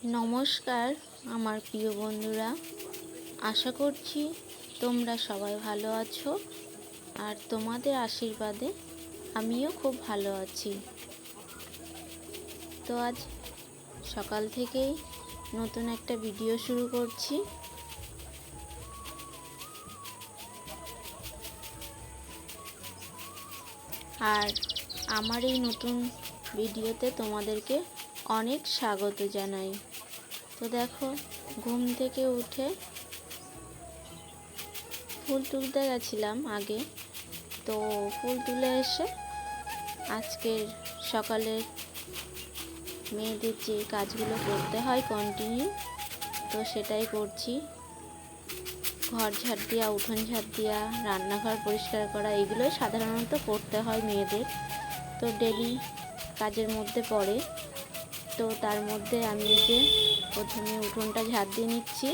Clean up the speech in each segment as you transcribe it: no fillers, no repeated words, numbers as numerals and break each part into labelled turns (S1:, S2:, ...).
S1: নমস্কার আমার প্রিয় বন্ধুরা, আশা করছি তোমরা সবাই ভালো আছো আর তোমাদের আশীর্বাদে আমিও খুব ভালো আছি। তো আজ সকাল থেকেই নতুন একটা ভিডিও শুরু করছি। আর আমার এই নতুন ভিডিওতে তোমাদেরকে অনেক স্বাগত জানাই। তো দেখো, ঘুম থেকে উঠে ফুল তুলতে গেছিলাম আগে, তো ফুল তুলে এসে আজকের সকালের মেয়েদের যে কাজগুলো করতে হয় কন্টিনিউ, তো সেটাই করছি। ঘর ঝাড় দেওয়া, উঠোন ঝাড় দেওয়া, রান্নাঘর পরিষ্কার করা, এগুলোই সাধারণত করতে হয় মেয়েদের, তো ডেলি কাজের মধ্যে পড়ে। তো তার মধ্যে আমি যে প্রথমে উঠোনটা ঝাড় দিয়ে নিচ্ছি।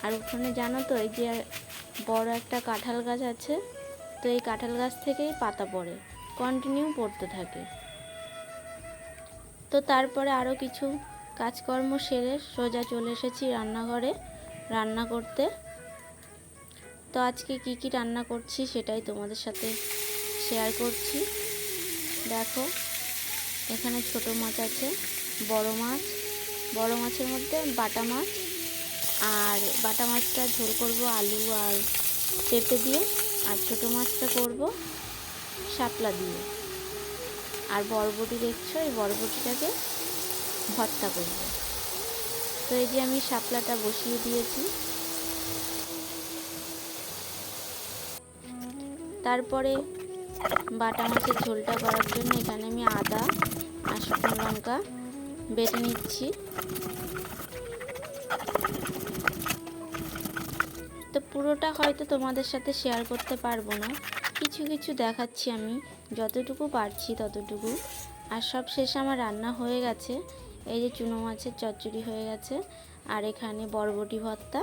S1: আর উঠোনে জানো তো, এই যে বড় একটা কাঁঠাল গাছ আছে, তো এই কাঁঠাল গাছ থেকেই পাতা পড়ে, কন্টিনিউ পড়তে থাকে। তো তারপরে আরও কিছু কাজকর্ম সেরে সোজা চলে এসেছি রান্নাঘরে রান্না করতে। তো আজকে কি কি রান্না করছি সেটাই তোমাদের সাথে শেয়ার করছি। দেখো, এখানে ছোট মাছ আছে, বড় মাছ, বড় মাছের মধ্যে বাটা মাছ, আর বাটা মাছটা ঝোল করব আলু আর পেঁপে দিয়ে, আর ছোট মাছটা করব শাপলা দিয়ে। আর বরবটি দেখছো, এই বরবটিটাকে ভর্তা করব। তো এই যে আমি শাপলাটা বসিয়ে দিয়েছি। তারপরে বাটা মাছের ঝোলটা করার জন্য এখানে আমি আদা আর শুকনো লঙ্কা বেটে নিচ্ছি। তো পুরোটা হয়তো তোমাদের সাথে শেয়ার করতে পারবো না, কিছু কিছু দেখাচ্ছি আমি যতটুকু পারছি ততটুকু। আর সব শেষে আমার রান্না হয়ে গেছে। এই যে চুনো মাছের চচ্চড়ি হয়ে গেছে, আর এখানে বরবটি ভর্তা,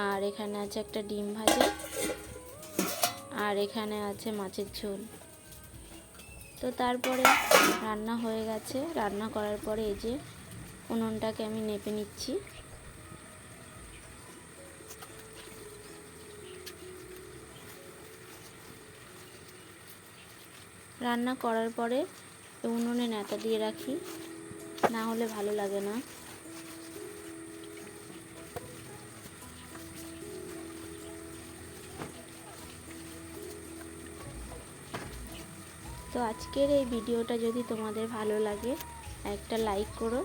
S1: আর এখানে আছে একটা ডিম ভাজা, আর এখানে আছে মাছের ঝোল। তো তারপরে রান্না হয়ে গেছে। রান্না করার পরে এই যে উনুনটাকে আমি নেপে নিচ্ছি। রান্না করার পরে উনুনে ন্যাতা দিয়ে রাখি, না হলে ভালো লাগে না। তো আজকের এই ভিডিওটা যদি তোমাদের ভালো লাগে একটা লাইক করো,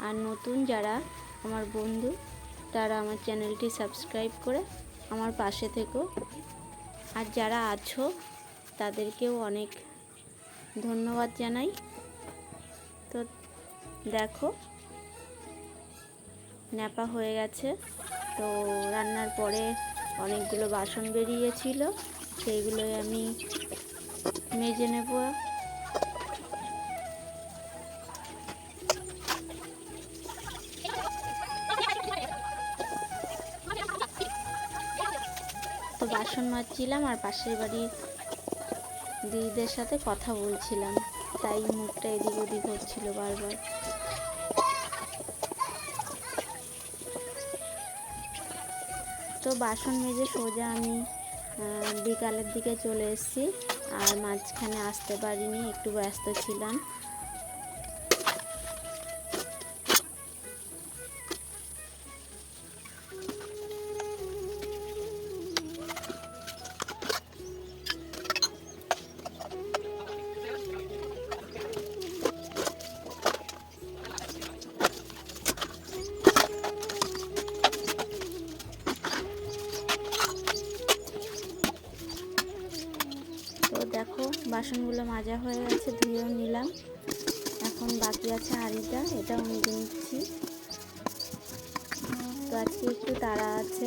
S1: আর নতুন যারা আমার বন্ধু তারা আমার চ্যানেলটি সাবস্ক্রাইব করে আমার পাশে থেকো। আর যারা আছো তাদেরকেও অনেক ধন্যবাদ জানাই। তো দেখো, ন্যাপা হয়ে গেছে। তো রান্নার পরে অনেকগুলো বাসন বেরিয়েছিল, সেইগুলোই আমি মেজে নেব। তো বাসন মাজছিলাম আর পাশের বাড়ির দিদিদের সাথে কথা বলছিলাম, তাই মুখটা এদিক ওদিক হচ্ছিল বারবার। তো বাসন মেজে সোজা আমি বিকালের দিকে চলে এসেছি, আর মাঝখানে আসতে পারিনি, একটু ব্যস্ত ছিলাম। তো দেখো, বাসনগুলো মাজা হয়ে গেছে, ধুয়েও নিলাম। এখন বাকি আছে হাঁড়িটা, এটাও মেজে নিচ্ছি। তো আজকে একটু তাড়া আছে,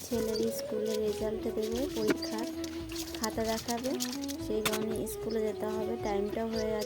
S1: ছেলের স্কুলের রেজাল্ট দেবে, পরীক্ষার খাতা দেখাবে, সেই কারণে স্কুলে যেতে হবে, টাইমটাও হয়ে যাচ্ছে।